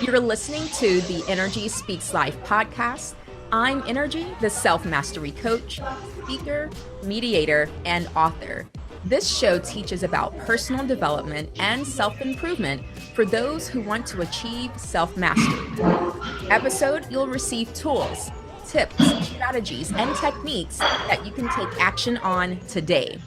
You're listening to the Energy Speaks Life podcast. I'm Energy, the self-mastery coach, speaker, mediator, and author. This show teaches about personal development and self-improvement for those who want to achieve self-mastery. Episode, you'll receive tools, tips, strategies, and techniques that you can take action on today.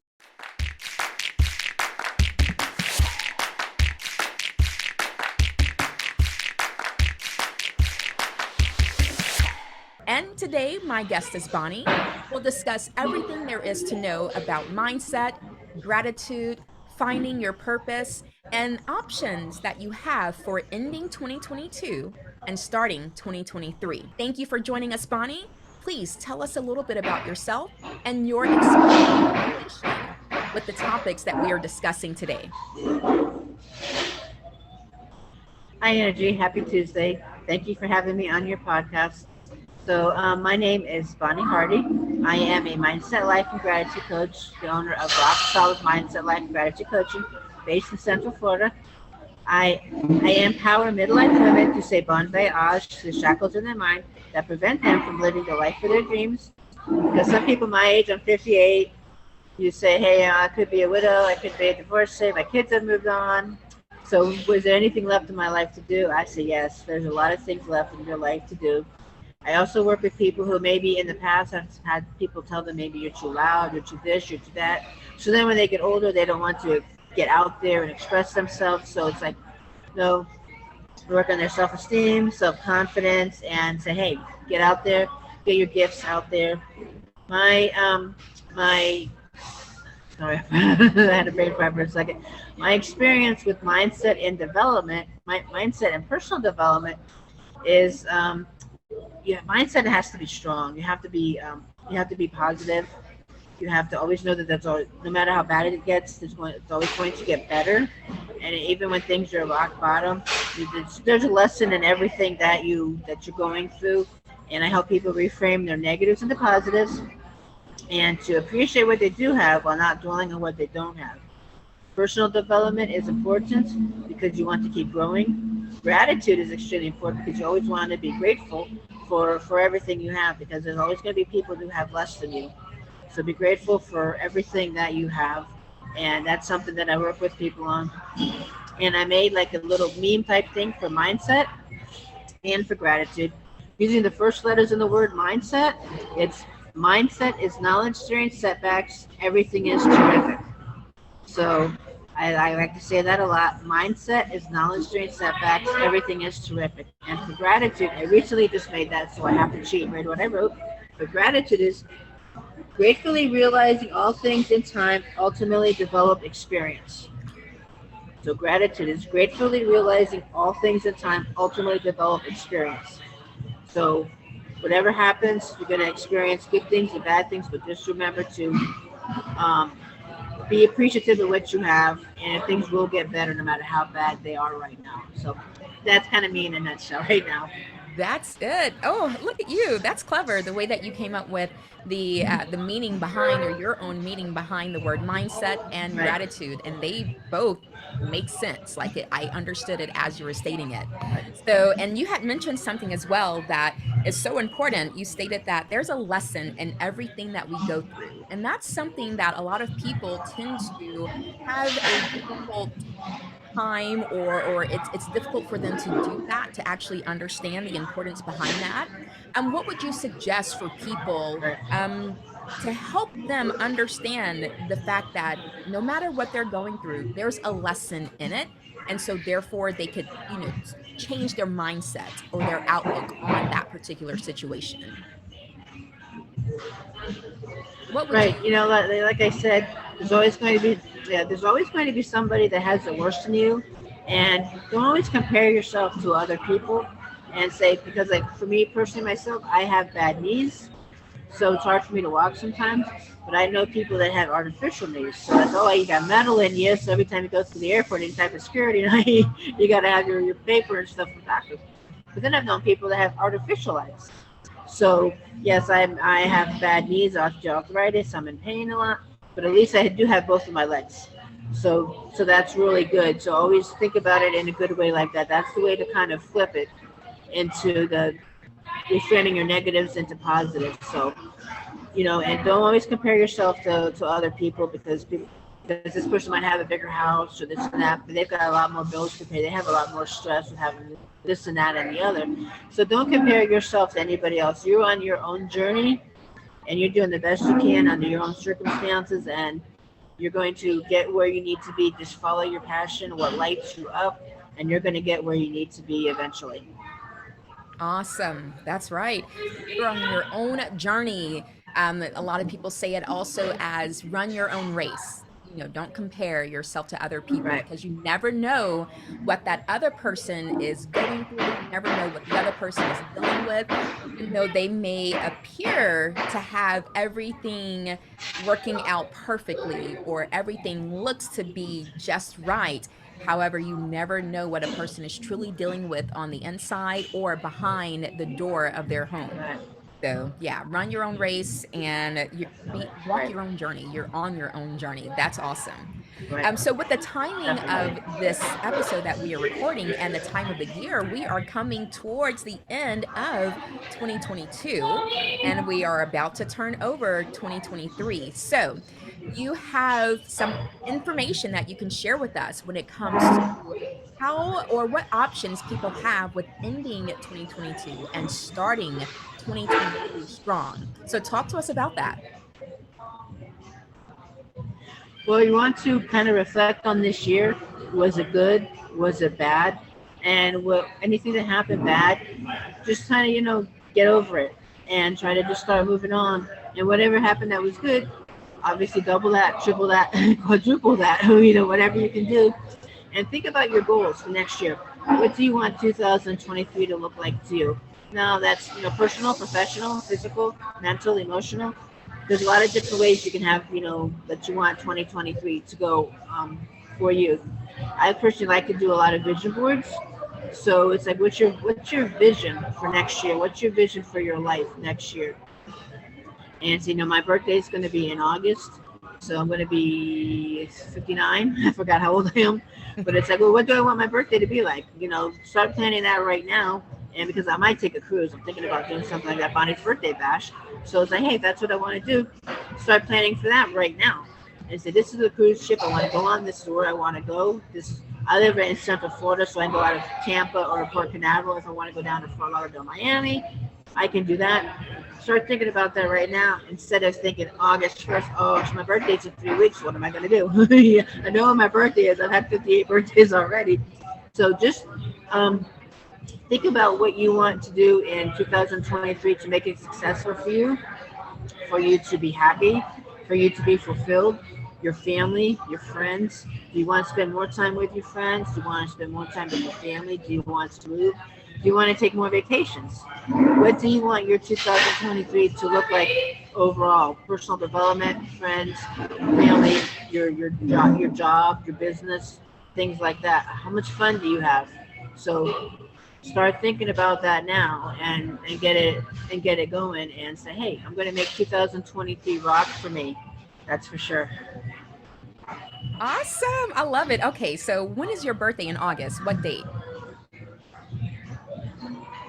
And today, my guest is Bonnie. We'll discuss everything there is to know about mindset, gratitude, finding your purpose, and options that you have for ending 2022 and starting 2023. Thank you for joining us, Bonnie. Please tell us a little bit about yourself and your experience with the topics that we are discussing today. Hi, Energy. Happy Tuesday. Thank you for having me on your podcast. So my name is Bonnie Hardie. I am a Mindset Life and Gratitude Coach, the owner of Rock Solid Mindset Life and Gratitude Coaching, based in Central Florida. I empower midlife women to say bon voyage to the shackles in their mind that prevent them from living the life of their dreams. Because some people my age, I'm 58, you say, hey, I could be a widow, I could be a divorcee, my kids have moved on. So was there anything left in my life to do? I say yes, there's a lot of things left in your life to do. I also work with people who maybe in the past have had people tell them maybe you're too loud, you're too this, you're too that. So then when they get older, they don't want to get out there and express themselves. So it's like, no, work on their self-esteem, self-confidence, and say, hey, get out there, get your gifts out there. Sorry, I had a brain fart for a second. My experience with mindset and development, mindset and personal development is, mindset has to be strong. You have to be positive. You have to always know that that's always, no matter how bad it gets, it's always going to get better. And even when things are rock bottom, there's a lesson in everything that you're going through. And I help people reframe their negatives into positives, and to appreciate what they do have while not dwelling on what they don't have. Personal development is important because you want to keep growing. Gratitude is extremely important because you always want to be grateful for everything you have, because there's always going to be people who have less than you. So be grateful for everything that you have, and that's something that I work with people on. And I made like a little meme type thing for mindset and for gratitude. Using the first letters in the word mindset, it's mindset is knowledge during setbacks, everything is terrific. So I like to say that a lot. Mindset is knowledge during setbacks, everything is terrific. And for gratitude, I recently just made that, so I have to cheat and read what I wrote. But gratitude is gratefully realizing all things in time, ultimately develop experience. So gratitude is gratefully realizing all things in time, ultimately develop experience. So whatever happens, you're going to experience good things and bad things, but just remember to be appreciative of what you have, and things will get better no matter how bad they are right now. So that's kind of me in a nutshell right now. That's it. Oh, look at you. That's clever. The way that you came up with the meaning behind, or your own meaning behind the word mindset and Right. gratitude, and they both make sense. I understood it as you were stating it. Right. So, and you had mentioned something as well that is so important. You stated that there's a lesson in everything that we go through, and that's something that a lot of people tend to have a difficult time, or it's difficult for them to do that, to actually understand the importance behind that. What would you suggest for people Right. to help them understand the fact that no matter what they're going through, there's a lesson in it, and so therefore they could change their mindset or their outlook on that particular situation? What would you Right. Like I said, there's always going to be somebody that has it worse than you, and don't always compare yourself to other people and say, because like for me personally myself, I have bad knees, so it's hard for me to walk sometimes. But I know people that have artificial knees, so like, oh, you got metal in you, so every time you go to the airport, any type of security, you got to have your paper and stuff from doctors. But then I've known people that have artificial legs. So yes, I have bad knees, osteoarthritis. I'm in pain a lot, but at least I do have both of my legs. So that's really good. So always think about it in a good way like that. That's the way to kind of flip it into the reframing your negatives into positives. So, and don't always compare yourself to other people because this person might have a bigger house or this and that, but they've got a lot more bills to pay. They have a lot more stress with having this and that and the other. So don't compare yourself to anybody else. You're on your own journey and you're doing the best you can under your own circumstances, and you're going to get where you need to be. Just follow your passion, what lights you up, and you're going to get where you need to be eventually. Awesome. That's right. You're on your own journey. A lot of people say it also as run your own race. Don't compare yourself to other people Right. because you never know what that other person is going through. You never know what the other person is dealing with, even though they may appear to have everything working out perfectly or everything looks to be just right. However, you never know what a person is truly dealing with on the inside or behind the door of their home. Right. So, yeah, run your own race and walk Right. your own journey. You're on your own journey. That's awesome. Right. So, with the timing of Definitely. this episode that we are recording and the time of the year, we are coming towards the end of 2022 and we are about to turn over 2023. So, you have some information that you can share with us when it comes to how or what options people have with ending 2022 and starting 2023 strong. So, talk to us about that. Well, you want to kind of reflect on this year. Was it good? Was it bad? And what anything that happened bad, just kind of get over it and try to just start moving on. And whatever happened that was good, obviously double that, triple that, quadruple that. Whatever you can do. And think about your goals for next year. What do you want 2023 to look like to you? Now that's personal, professional, physical, mental, emotional. There's a lot of different ways you can have that you want 2023 to go for you. I personally like to do a lot of vision boards. So it's like, what's your vision for next year? What's your vision for your life next year? And so, my birthday is going to be in August. So I'm going to be 59. I forgot how old I am. But it's like, well, what do I want my birthday to be like? Start planning that right now. And because I might take a cruise, I'm thinking about doing something like that, Bonnie's birthday bash. So it's like, hey, that's what I want to do. Start planning for that right now. And say, this is the cruise ship I want to go on. This is where I want to go. I live in Central Florida, so I can go out of Tampa or Port Canaveral. If I want to go down to Fort Lauderdale, Miami, I can do that. Start thinking about that right now instead of thinking August 1st. Oh, it's my birthday's in 3 weeks. What am I going to do? Yeah, I know when my birthday is. I've had 58 birthdays already. So just think about what you want to do in 2023 to make it successful for you to be happy, for you to be fulfilled, your family, your friends. Do you want to spend more time with your friends? Do you want to spend more time with your family? Do you want to move? Do you want to take more vacations? What do you want your 2023 to look like overall? Personal development, friends, family, your job, your business, things like that. How much fun do you have? So start thinking about that now and get it going and say, hey, I'm going to make 2023 rock for me. That's for sure. Awesome. I love it. Okay, so when is your birthday in August? What date?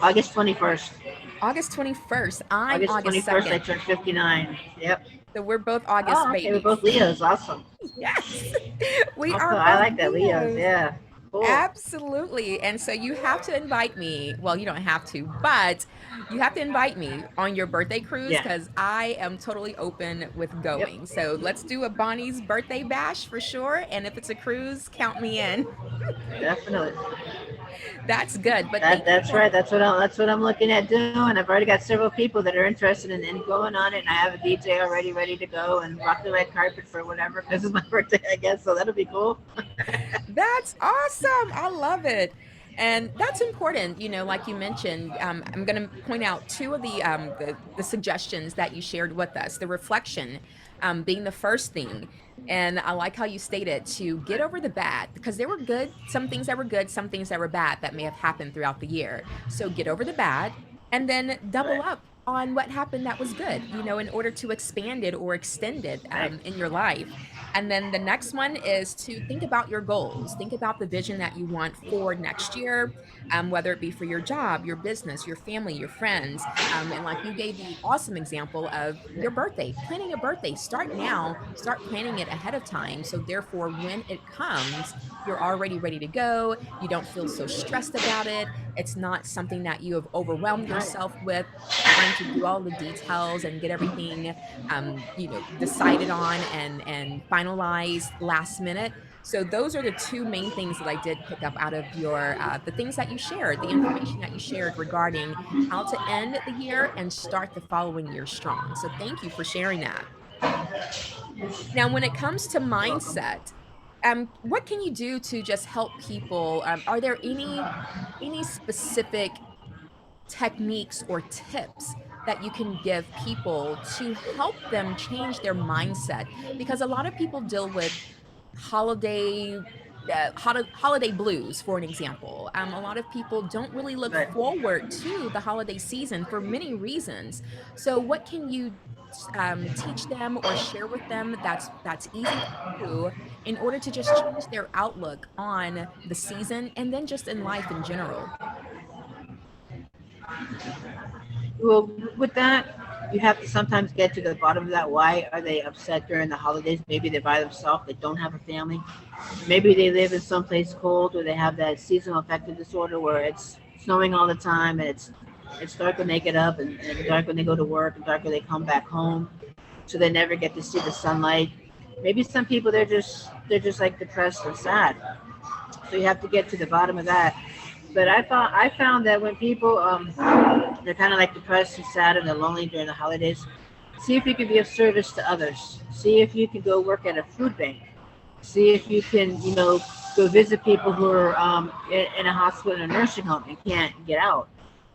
August 21st. August 21st. I'm August August 21st, I 2nd. turned 59. Yep. So we're both August Oh, okay. We're babies. both Leos. Awesome. Yes. We Awesome. are I both like that. Leos. Leos. Yeah. Cool. Absolutely. And so you have to invite me. Well, you don't have to, but you have to invite me on your birthday cruise Yeah. because I am totally open with Yep. going. So let's do a Bonnie's birthday bash for sure. And if it's a cruise, count me in. Definitely. That's good. But That thank you that's for right. That's what I'm looking at doing. I've already got several people that are interested in going on it, and I have a DJ already ready to go and rock the red carpet for whatever because it's my birthday, I guess. So that'll be cool. That's awesome. I love it. And that's important, like you mentioned. I'm going to point out two of the suggestions that you shared with us. The reflection being the first thing, and I like how you stated to get over the bad because there were some things that were good, some things that were bad that may have happened throughout the year. So get over the bad, and then double Right. up on what happened that was good, in order to expand it or extend it Right. in your life. And then the next one is to think about your goals. Think about the vision that you want for next year, whether it be for your job, your business, your family, your friends. And like you gave the awesome example of your birthday, planning a birthday. Start now, start planning it ahead of time. So, therefore, when it comes, you're already ready to go. You don't feel so stressed about it. It's not something that you have overwhelmed Right. yourself with trying to do all the details and get everything decided on and finalized last minute. So those are the two main things that I did pick up out of your the things that you shared, the information that you shared regarding how to end the year and start the following year strong. So thank you for sharing that. Now, when it comes to You're welcome. mindset, what can you do to just help people? Are there any specific techniques or tips that you can give people to help them change their mindset? Because a lot of people deal with holiday holiday blues, for an example. A lot of people don't really look Right. forward to the holiday season for many reasons. So what can you teach them or share with them that's easy to do in order to just change their outlook on the season and then just in life in general? Well, with that, you have to sometimes get to the bottom of that. Why are they upset during the holidays? Maybe they're by themselves. They don't have a family. Maybe they live in someplace cold, or they have that seasonal affective disorder where it's snowing all the time, and it's dark when they get up, and dark when they go to work, and dark when they come back home. So they never get to see the sunlight. Maybe some people they're just like depressed and sad. So you have to get to the bottom of that. But I found that when people they're kind of like depressed and sad and they're lonely during the holidays, see if you can be of service to others. See if you can go work at a food bank. See if you can go visit people who are in a hospital and a nursing home and can't get out.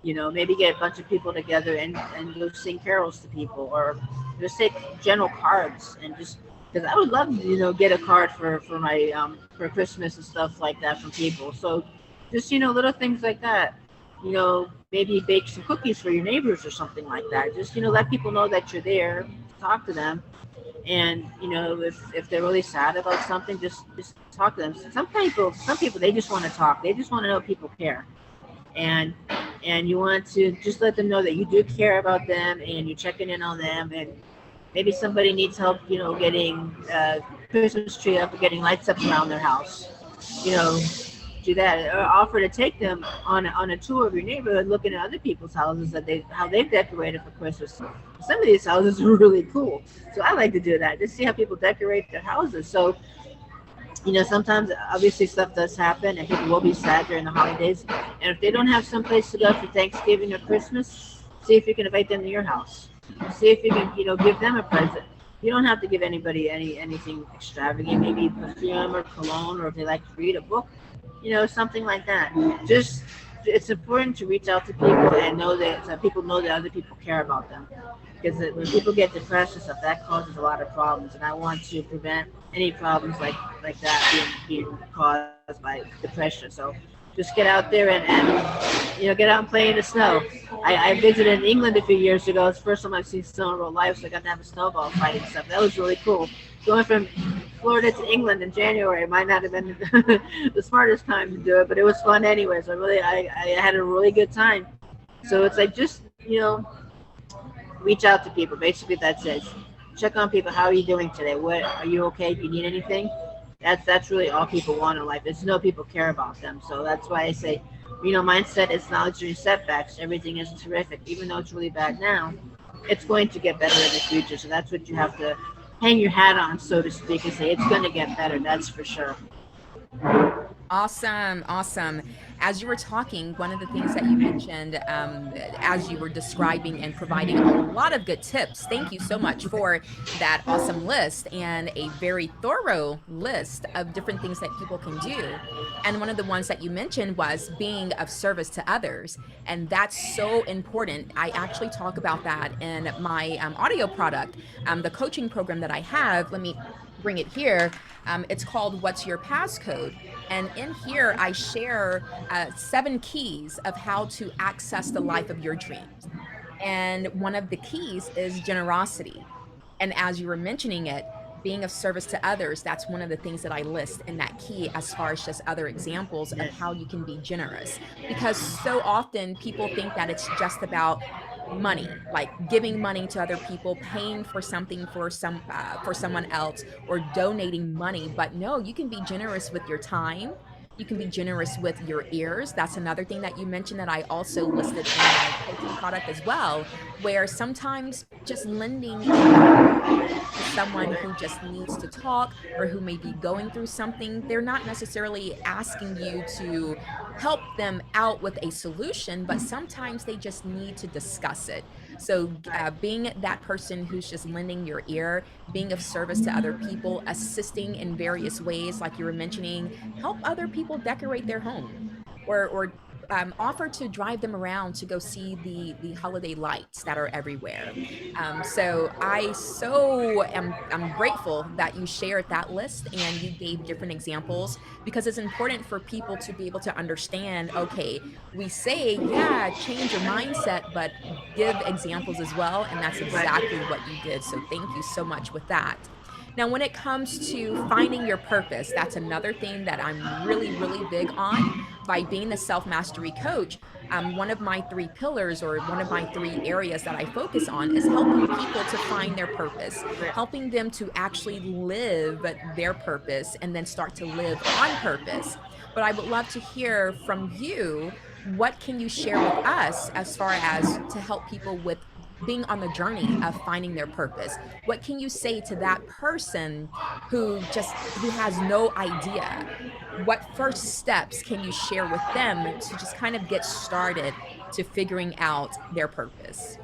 Maybe get a bunch of people together and go sing carols to people, or just take general cards and just because I would love to get a card for my for Christmas and stuff like that from people. So just little things like that. Maybe bake some cookies for your neighbors or something like that. Just let people know that you're there. Talk to them, and if they're really sad about something, just talk to them. Some people they just want to talk. They just want to know people care, and you want to just let them know that you do care about them and you're checking in on them. And maybe somebody needs help getting Christmas tree up or getting lights up around their house. you know do that, or offer to take them on a tour of your neighborhood, looking at other people's houses that how they've decorated for Christmas. Some of these houses are really cool, so I like to do that, just see how people decorate their houses. So sometimes obviously stuff does happen and people will be sad during the holidays. And if they don't have some place to go for Thanksgiving or Christmas, see if you can invite them to your house. See if you can, give them a present. You don't have to give anybody anything extravagant, maybe perfume or cologne, or if they like to read a book, something like that. Just it's important to reach out to people and know that so people know that other people care about them. Because when people get depressed and stuff, that causes a lot of problems, and I want to prevent any problems like that being caused by depression. So just get out there and get out and play in the snow. I visited England a few years ago. It's the first time I've seen snow in real life, so I got to have a snowball fight and stuff. That was really cool. Going from Florida to England in January might not have been the smartest time to do it, but it was fun anyways. I had a really good time. So it's like just reach out to people. Basically, that's it. Check on people. How are you doing today? What are you okay? Do you need anything? That's really all people want in life. Is to know people care about them. So that's why I say, mindset is knowledge of your setbacks. Everything is terrific, even though it's really bad now. It's going to get better in the future. So that's what you have to hang your hat on, so to speak, and say it's going to get better. That's for sure. Awesome, awesome. As you were talking, one of the things that you mentioned, as you were describing and providing a lot of good tips, thank you so much for that awesome list and a very thorough list of different things that people can do. And one of the ones that you mentioned was being of service to others. And that's so important. I actually talk about that in my audio product, the coaching program that I have. Let me bring it here. It's called What's Your Passcode? And in here, I share 7 keys of how to access the life of your dreams. And one of the keys is generosity. And as you were mentioning it, being of service to others, that's one of the things that I list in that key as far as just other examples of Yes. how you can be generous. Because so often people think that it's just about money, like giving money to other people, paying for something for someone else, or donating money. But no, you can be generous with your time. You can be generous with your ears. That's another thing that you mentioned that I also listed in my coaching product as well, where sometimes just lending an ear to someone who just needs to talk or who may be going through something, they're not necessarily asking you to help them out with a solution, but sometimes they just need to discuss it. So, being that person who's just lending your ear, being of service to other people, assisting in various ways, like you were mentioning, help other people decorate their home, or offer to drive them around to go see the holiday lights that are everywhere. So I'm grateful that you shared that list and you gave different examples, because it's important for people to be able to understand, okay, we say, yeah, change your mindset, but give examples as well. And that's exactly Right. what you did. So thank you so much with that. Now, when it comes to finding your purpose, that's another thing that I'm really, really big on. By being the self mastery coach, one of my three pillars, or one of my three areas that I focus on, is helping people to find their purpose, helping them to actually live their purpose and then start to live on purpose. But I would love to hear from you. What can you share with us as far as to help people with being on the journey of finding their purpose? What can you say to that person who has no idea? What first steps can you share with them to just kind of get started to figuring out their purpose?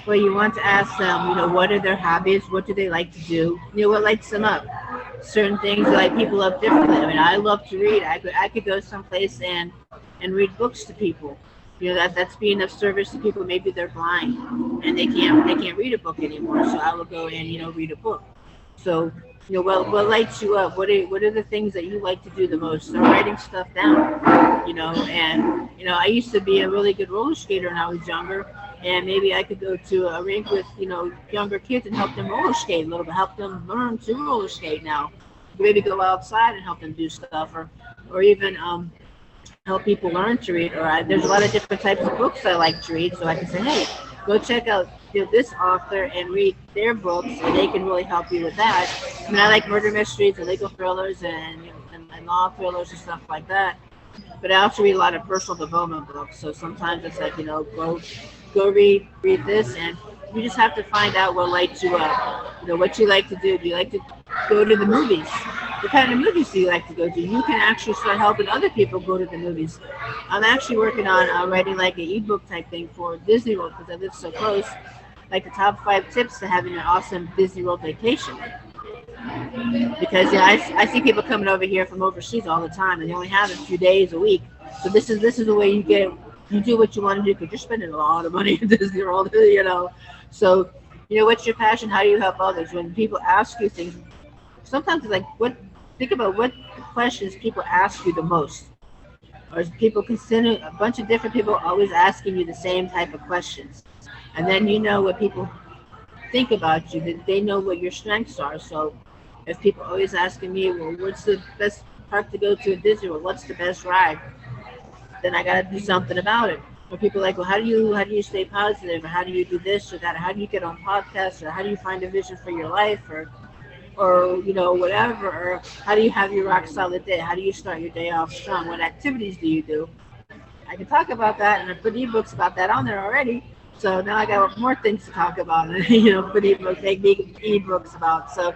Well, you want to ask them, what are their hobbies? What do they like to do? What lights them up? Certain things like people love differently. I mean, I love to read. I could go someplace and read books to people. That's being of service to people. Maybe they're blind and they can't read a book anymore. So I will go and read a book. So what lights you up? What are the things that you like to do the most? So writing stuff down. And I used to be a really good roller skater when I was younger, and maybe I could go to a rink with younger kids and help them roller skate a little bit, help them learn to roller skate now. Maybe go outside and help them do stuff, or even help people learn to read. There's a lot of different types of books I like to read, so I can say, hey, go check out this author and read their books, and they can really help you with that. I mean, I like murder mysteries and legal thrillers and law thrillers and stuff like that. But I also read a lot of personal development books. So sometimes it's like, go read this, and you just have to find out what lights you up. What you like to do. Do you like to go to the movies? What kind of movies do you like to go to? You can actually start helping other people go to the movies. I'm actually working on writing like an ebook type thing for Disney World, because I live so close. Like the top 5 tips to having an awesome Disney World vacation. Because I see people coming over here from overseas all the time, and they only have a few days a week. So this is the way you do what you want to do, because you're spending a lot of money at Disney World, So, what's your passion? How do you help others? When people ask you things, sometimes it's like, think about what questions people ask you the most. Or is people consider a bunch of different people always asking you the same type of questions? And then what people think about you, that they know what your strengths are. So if people always asking me, well, what's the best park to go to at Disney, or what's the best ride, then I got to do something about it. Or people are like, well, how do you stay positive, or how do you do this or that, or how do you get on podcasts, or how do you find a vision for your life, or whatever, or how do you have your rock solid day? How do you start your day off strong? What activities do you do? I can talk about that, and I put ebooks about that on there already. So now I got more things to talk about, and put ebooks, make ebooks about. So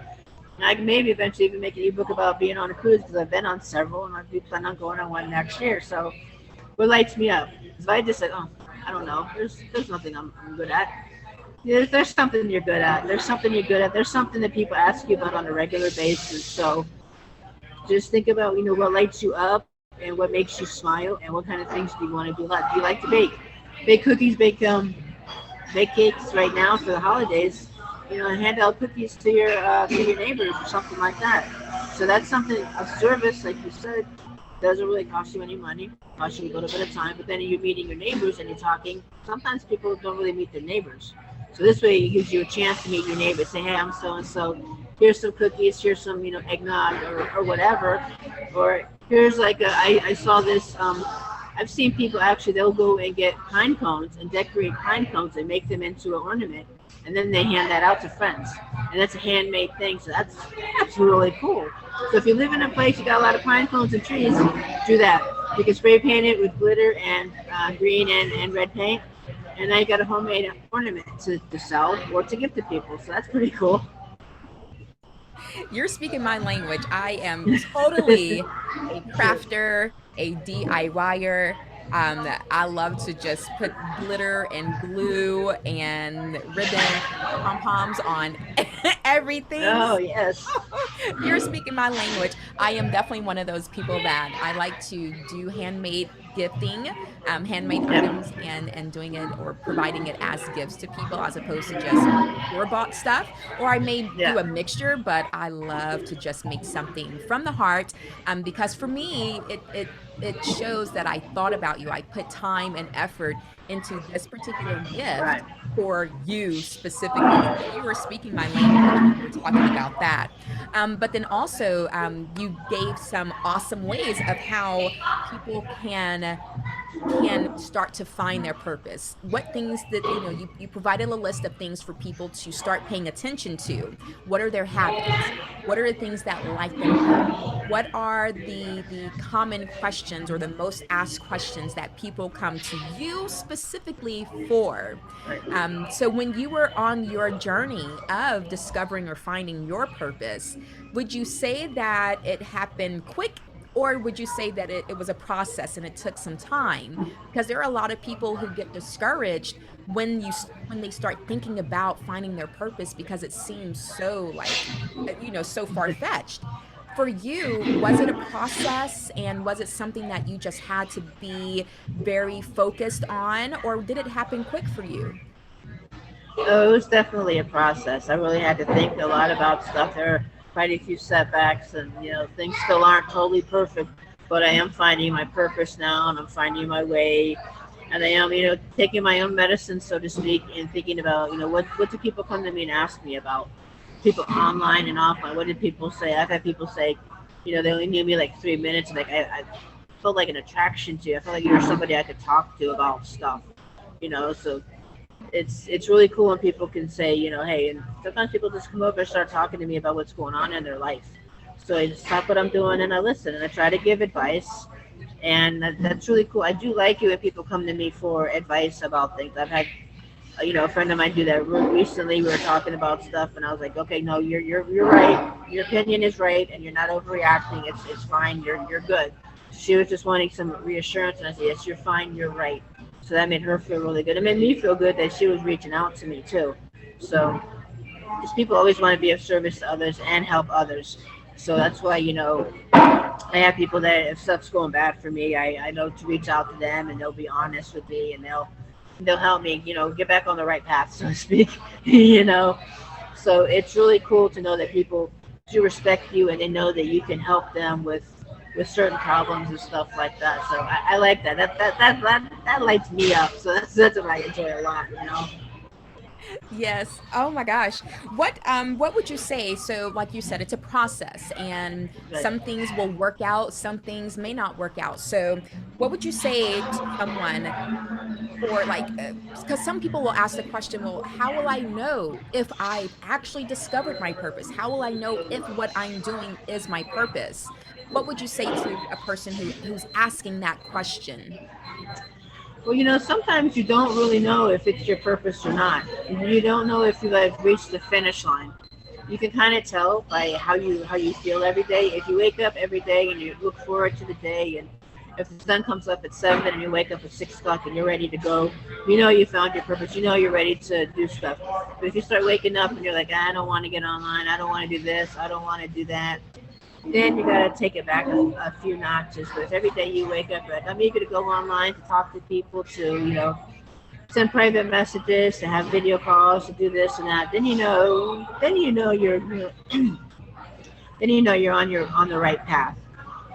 I can maybe eventually even make an ebook about being on a cruise, because I've been on several, and I do plan on going on one next year. So what lights me up? If I just said, oh, I don't know, there's nothing I'm good at. There's something you're good at. There's something you're good at. There's something that people ask you about on a regular basis. So just think about, what lights you up and what makes you smile, and what kind of things do you want to do. Do you like to bake? Bake cookies, bake cakes right now for the holidays. Hand out cookies to your neighbors or something like that. So that's something of service, like you said. Doesn't really cost you any money, costs you a little bit of time, but then you're meeting your neighbors and you're talking. Sometimes people don't really meet their neighbors. So this way it gives you a chance to meet your neighbors. Say, hey, I'm so and so. Here's some cookies. Here's some, eggnog or whatever. Or here's like I saw this. I've seen people actually they'll go and get pine cones and decorate pine cones and make them into an ornament, and then they hand that out to friends. And that's a handmade thing. So that's really cool. So if you live in a place you got a lot of pine cones and trees, do that. You can spray paint it with glitter and green and red paint, and now you got a homemade ornament to sell or to give to people. So that's pretty cool. You're speaking my language. I am totally a crafter, a DIYer. I love to just put glitter and glue and ribbon, pom poms on everything. Oh yes. You're speaking my language. I am definitely one of those people that I like to do handmade gifting, handmade Yeah. items, and doing it or providing it as gifts to people as opposed to just store bought stuff. Or I may do Yeah. a mixture, but I love to just make something from the heart, because for me, it shows that I thought about you. I put time and effort into this particular gift Right. for you specifically. So you were speaking my language when you were talking about that. But then also, you gave some awesome ways of how people can start to find their purpose. What things that, you provided a list of things for people to start paying attention to. What are their habits? What are the things that light them up? What are the common questions or the most asked questions that people come to you specifically for? Right. So when you were on your journey of discovering or finding your purpose, would you say that it happened quick, or would you say that it was a process and it took some time? Because there are a lot of people who get discouraged when they start thinking about finding their purpose because it seems so like, so far-fetched. For you, was it a process, and was it something that you just had to be very focused on, or did it happen quick for you? Oh, it was definitely a process. I really had to think a lot about stuff. There are quite a few setbacks, and things still aren't totally perfect. But I am finding my purpose now, and I'm finding my way. And I am, taking my own medicine, so to speak, and thinking about, what do people come to me and ask me about? People online and offline. What did people say? I've had people say, they only knew me like 3 minutes. Like I felt like an attraction to you. I felt like you were somebody I could talk to about stuff. So it's really cool when people can say, hey, and sometimes people just come over and start talking to me about what's going on in their life. So I just stop what I'm doing and I listen and I try to give advice. And that's really cool. I do like it when people come to me for advice about things. I've had, a friend of mine do that recently. We were talking about stuff, and I was like, okay, no, you're right. Your opinion is right, and you're not overreacting. It's fine. You're good. She was just wanting some reassurance, and I said, yes, you're fine. You're right. So that made her feel really good. It made me feel good that she was reaching out to me too. So just people always want to be of service to others and help others. So that's why, I have people that if stuff's going bad for me, I know to reach out to them and they'll be honest with me and they'll help me, get back on the right path, so to speak, So it's really cool to know that people do respect you and they know that you can help them with certain problems and stuff like that. So I like that. That lights me up. So that's what I enjoy a lot. Yes. Oh my gosh. What would you say? So like you said, it's a process and But some things will work out, some things may not work out. So what would you say to someone, or like, because some people will ask the question, well, how will I know if I've actually discovered my purpose? How will I know if what I'm doing is my purpose? What would you say to a person who's asking that question? well, sometimes you don't really know if it's your purpose or not. You don't know if you have reached the finish line. You can kind of tell by how you feel every day. If you wake up every day and you look forward to the day, and if the sun comes up at 7 and you wake up at 6 o'clock and you're ready to go, you found your purpose. You're ready to do stuff. But if you start waking up and you're like, I don't want to get online, I don't want to do this, I don't want to do that, then you gotta take it back a few notches. But if every day you wake up, like, I'm eager to go online, to talk to people, to send private messages, to have video calls, to do this and that, then then you know you're on the right path.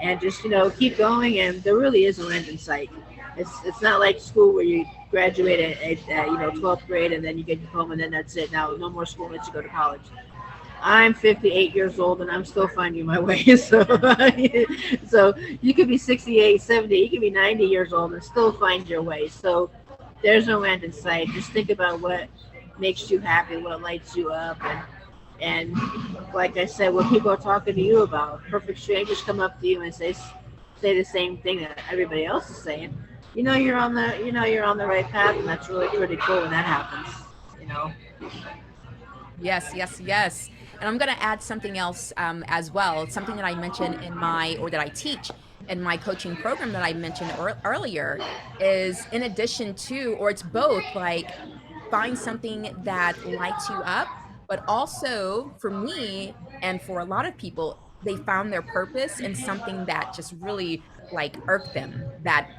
and just keep going. And there really is no end in sight. It's not like school where you graduate at 12th grade and then you get your diploma and then that's it. Now no more school unless you go to college. I'm 58 years old and I'm still finding my way. So, so you could be 68, 70, you could be 90 years old and still find your way. So there's no end in sight. Just think about what makes you happy, what lights you up, and like I said, what people are talking to you about. Perfect strangers come up to you and say the same thing that everybody else is saying. You're on the right path, and that's really pretty cool when that happens. Yes, yes, yes. And I'm going to add something else as well. Something that I mentioned that I teach in my coaching program that I mentioned earlier is in addition to, or it's both, like find something that lights you up, but also for me and for a lot of people, they found their purpose in something that just really like irked them, that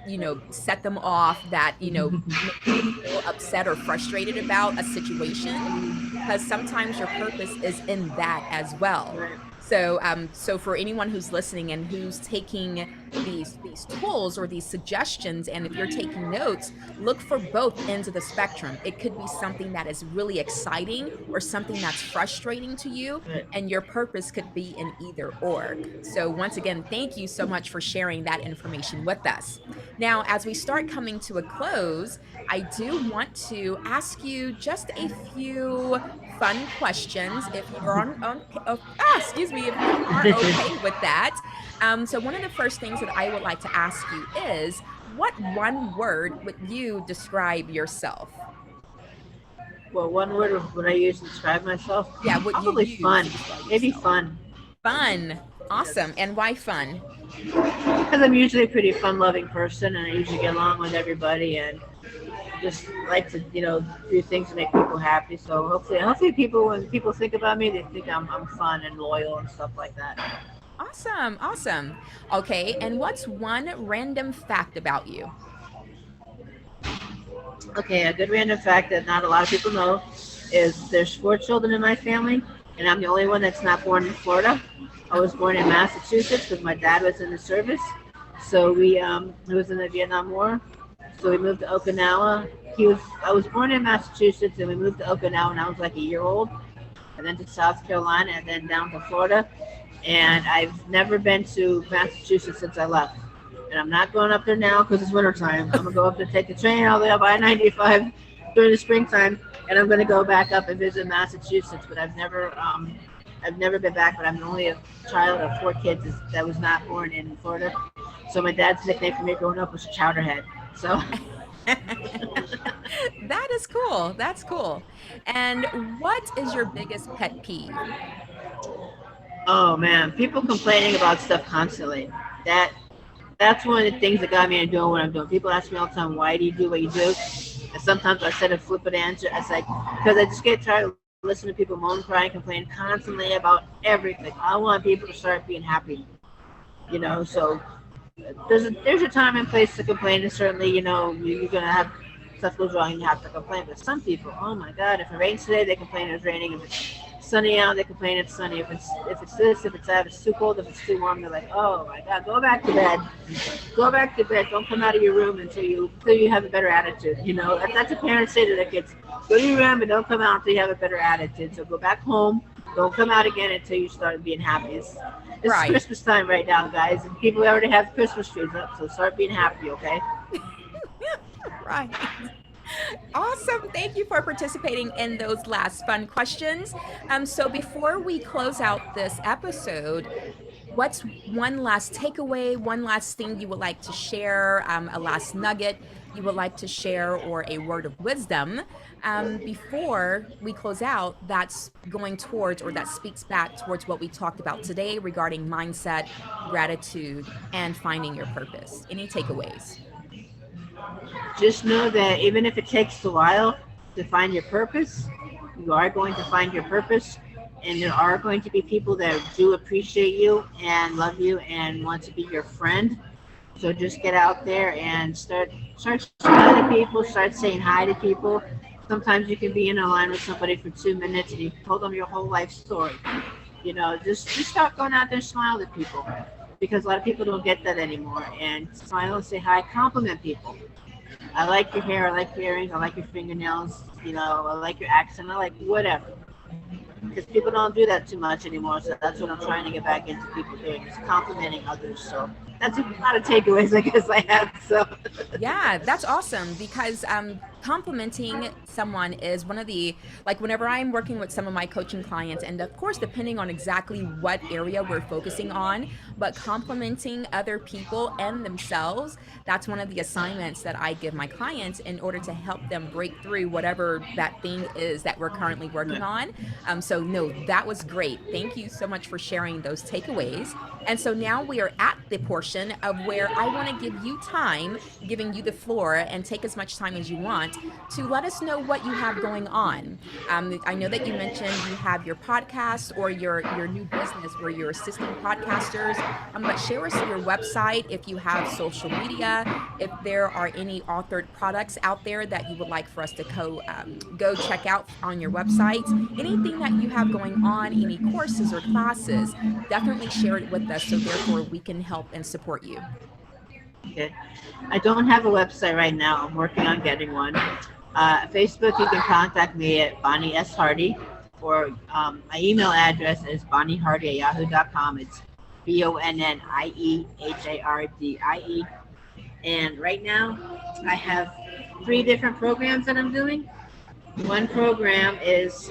set them off, that made them feel upset or frustrated about a situation, because sometimes your purpose is in that as well. So for anyone who's listening and who's taking these tools or these suggestions, and if you're taking notes, look for both ends of the spectrum. It could be something that is really exciting or something that's frustrating to you, and your purpose could be in either or. So once again, thank you so much for sharing that information with us. Now, as we start coming to a close, I do want to ask you just a few fun questions if you're if you are okay with that. So one of the first things that I would like to ask you is, what one word would you describe yourself? Well, one word would I use to describe myself? Yeah, what you Probably use fun. to describe Maybe yourself. fun. Fun. Awesome. And why fun? Because I'm usually a pretty fun-loving person, and I usually get along with everybody, and just like to do things to make people happy. So hopefully people, when people think about me, they think I'm fun and loyal and stuff like that. Awesome. Awesome. Okay. And what's one random fact about you? Okay, a good random fact that not a lot of people know is there's 4 children in my family, and I'm the only one that's not born in Florida. I was born in Massachusetts because my dad was in the service. So he was in the Vietnam War. So we moved to Okinawa. I was born in Massachusetts, and we moved to Okinawa when I was like a year old, and then to South Carolina, and then down to Florida. And I've never been to Massachusetts since I left. And I'm not going up there now because it's wintertime. I'm going to go up there, take the train all the way up I-95 during the springtime, and I'm going to go back up and visit Massachusetts. But I've never been back, but I'm only a child of 4 kids that was not born in Florida. So my dad's nickname for me growing up was Chowderhead. So That is cool. That's cool. And what is your biggest pet peeve? oh man, people complaining about stuff constantly. That's one of the things that got me into doing what I'm doing. People ask me all the time, why do you do what you do? And sometimes I said a flippant answer. I say, because I just get tired of listening to people moan, cry, and complain constantly about everything. I want people to start being happy. So there's a time and place to complain, and certainly, you're gonna have stuff goes wrong and you have to complain. But some people, oh my God, if it rains today, they complain it's raining. If it's sunny out, they complain it's sunny. If it's this, if it's that, if it's too cold, if it's too warm, they're like, oh my God, go back to bed. Go back to bed. Don't come out of your room until you have a better attitude. That's what parents say to their kids. Go to your room and don't come out until you have a better attitude. So go back home. Don't come out again until you start being happy. It's Right. Christmas time right now, guys. And people already have Christmas trees up, so start being happy, okay? Right. Awesome. Thank you for participating in those last fun questions. So before we close out this episode, what's one last takeaway, one last thing you would like to share, a last nugget you would like to share, or a word of wisdom before we close out, that's going towards, or that speaks back towards what we talked about today regarding mindset, gratitude, and finding your purpose? Any takeaways? Just know that even if it takes a while to find your purpose, you are going to find your purpose. And there are going to be people that do appreciate you and love you and want to be your friend. So just get out there and start smiling to people, start saying hi to people. Sometimes you can be in a line with somebody for 2 minutes and you've told them your whole life story. Just start going out there and smile at people. because a lot of people don't get that anymore. And smile and say hi, compliment people. I like your hair, I like your earrings, I like your fingernails, I like your accent, I like whatever. Because people don't do that too much anymore, so that's what I'm trying to get back into people doing, is complimenting others. So that's a lot of takeaways I guess I have. So Yeah, that's awesome because complimenting someone is one of the, like, whenever I'm working with some of my coaching clients, and of course, depending on exactly what area we're focusing on, but complimenting other people and themselves, that's one of the assignments that I give my clients in order to help them break through whatever that thing is that we're currently working on. So, no, that was great. Thank you so much for sharing those takeaways. And so now we are at the portion of where I want to give you time, giving you the floor, and take as much time as you want to let us know what you have going on. I know that you mentioned you have your podcast or your new business where you're assisting podcasters, but share us your website if you have social media, if there are any authored products out there that you would like for us to go check out on your website, anything that you have going on, any courses or classes, definitely share it with us so therefore we can help and support you. okay. I don't have a website right now. I'm working on getting one. Facebook, you can contact me at Bonnie S. Hardie, or my email address is bonniehardie@yahoo.com. It's BONNIEHARDIE. And right now, I have 3 different programs that I'm doing. One program is,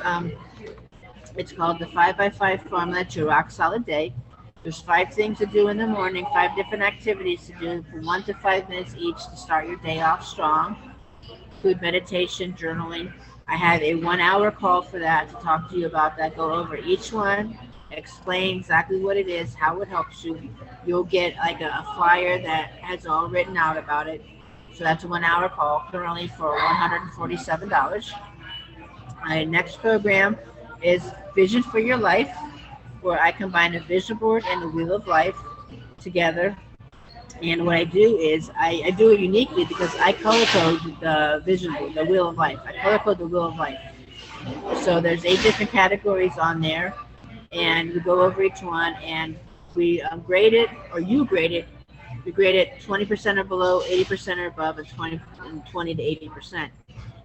it's called the 5x5 Formula to Rock Solid Day. There's 5 things to do in the morning, 5 different activities to do for 1 to 5 minutes each to start your day off strong. Include meditation, journaling. I have a 1-hour call for that to talk to you about that. Go over each one, explain exactly what it is, how it helps you. You'll get like a flyer that has all written out about it. So that's a 1-hour call, currently for $147. My next program is Vision for Your Life, where I combine a vision board and the wheel of life together. And what I do is I do it uniquely because I color code the vision board, the wheel of life. I color code the wheel of life. So there's 8 different categories on there, and we go over each one, and we grade it, or you grade it. We grade it 20% or below, 80% or above, and 20 to 80%.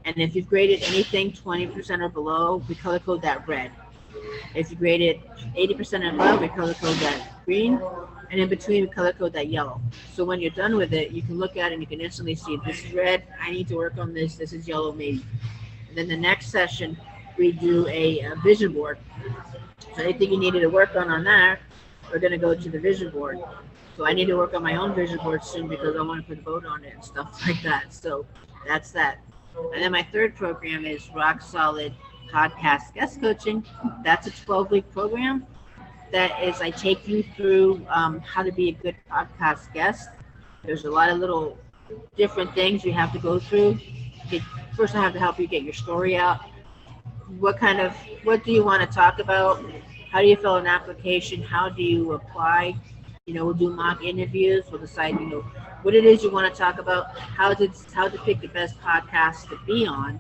And if you've graded anything 20% or below, we color code that red. If you grade it 80% and above, we color code that green, and in between, we color code that yellow. So when you're done with it, you can look at it and you can instantly see, this is red, I need to work on this, this is yellow maybe. And then the next session, we do a vision board. So anything you needed to work on that, we're going to go to the vision board. So I need to work on my own vision board soon because I want to put a vote on it and stuff like that. So that's that. And then my third program is Rock Solid Podcast Guest Coaching. That's a 12-week program. That is, I take you through how to be a good podcast guest. There's a lot of little different things you have to go through. First, I have to help you get your story out. What do you want to talk about? How do you fill an application? How do you apply? We'll do mock interviews. We'll decide, what it is you want to talk about, how to pick the best podcast to be on,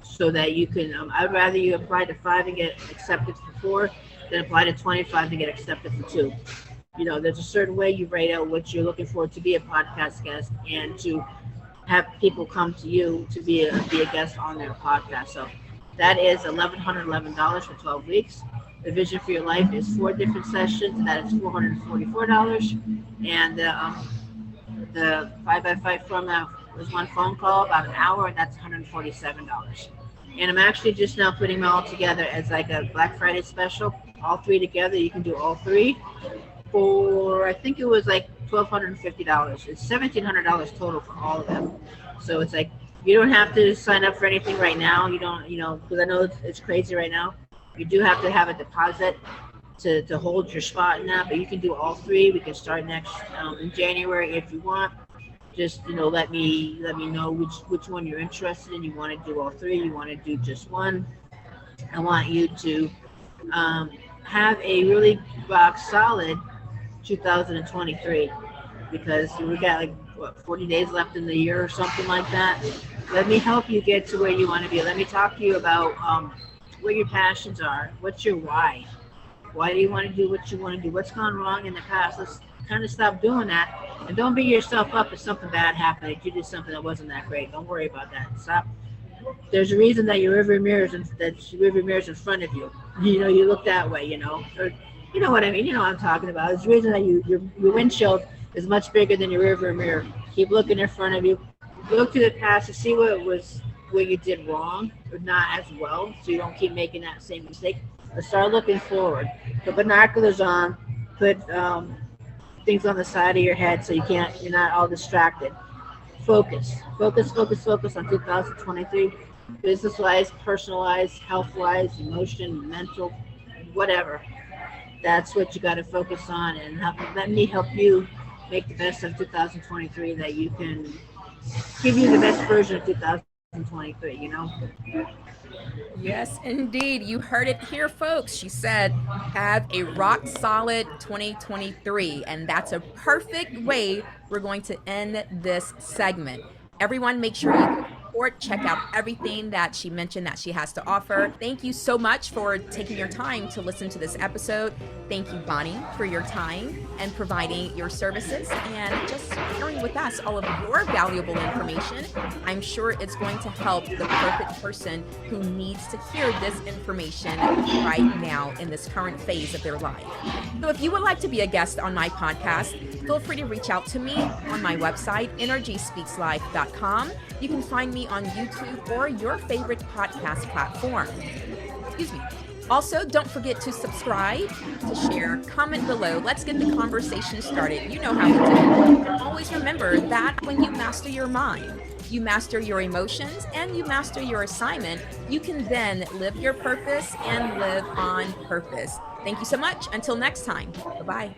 so that you can. I'd rather you apply to 5 and get accepted for 4 than apply to 25 to get accepted for 2. There's a certain way you write out what you're looking for to be a podcast guest and to have people come to you to be a guest on their podcast. So that is $1,111 for 12 weeks. The Vision for Your Life is 4 different sessions, and that is $444. And the 5x5 format was 1 phone call, about an hour, and that's $147. And I'm actually just now putting them all together as like a Black Friday special. All 3 together, you can do all 3 for, I think it was like $1,250. It's $1,700 total for all of them. So it's like, you don't have to sign up for anything right now. You don't, because I know it's crazy right now. You do have to have a deposit to hold your spot in that, but you can do all 3. We can start next in January if you want. Just let me know which one you're interested in. You want to do all 3? You want to do just one? I want you to have a really rock solid 2023, because we got 40 days left in the year or something like that. Let me help you get to where you want to be. Let me talk to you about what your passions are. What's your why? Why do you want to do what you want to do? What's gone wrong in the past? kind of stop doing that, and don't beat yourself up if something bad happened. If you did something that wasn't that great, don't worry about that. Stop. There's a reason that your rearview mirror's in front of you. You look that way. Or you know what I mean. You know what I'm talking about. There's a reason that your windshield is much bigger than your rearview mirror. Keep looking in front of you. Look to the past to see what you did wrong or not as well, so you don't keep making that same mistake. But start looking forward. Put binoculars on. Put things on the side of your head so you're not all distracted. Focus on 2023, business-wise, personal-wise, health-wise, emotion, mental, whatever. That's what you got to focus on, and let me help you make the best of 2023, that you can give you the best version of 2023, Yes, indeed. You heard it here, folks. She said, have a rock solid 2023. And that's a perfect way we're going to end this segment. Everyone, make sure you support, check out everything that she mentioned that she has to offer. Thank you so much for taking your time to listen to this episode. Thank you, Bonnie, for your time and providing your services and just sharing with us all of your valuable information. I'm sure it's going to help the perfect person who needs to hear this information right now in this current phase of their life. So if you would like to be a guest on my podcast, feel free to reach out to me on my website, nrgspeakslife.com. You can find me on YouTube or your favorite podcast platform. Excuse me. Also, don't forget to subscribe, to share, comment below. Let's get the conversation started. You know how to do it. And always remember that when you master your mind, you master your emotions, and you master your assignment, you can then live your purpose and live on purpose. Thank you so much. Until next time. Bye-bye.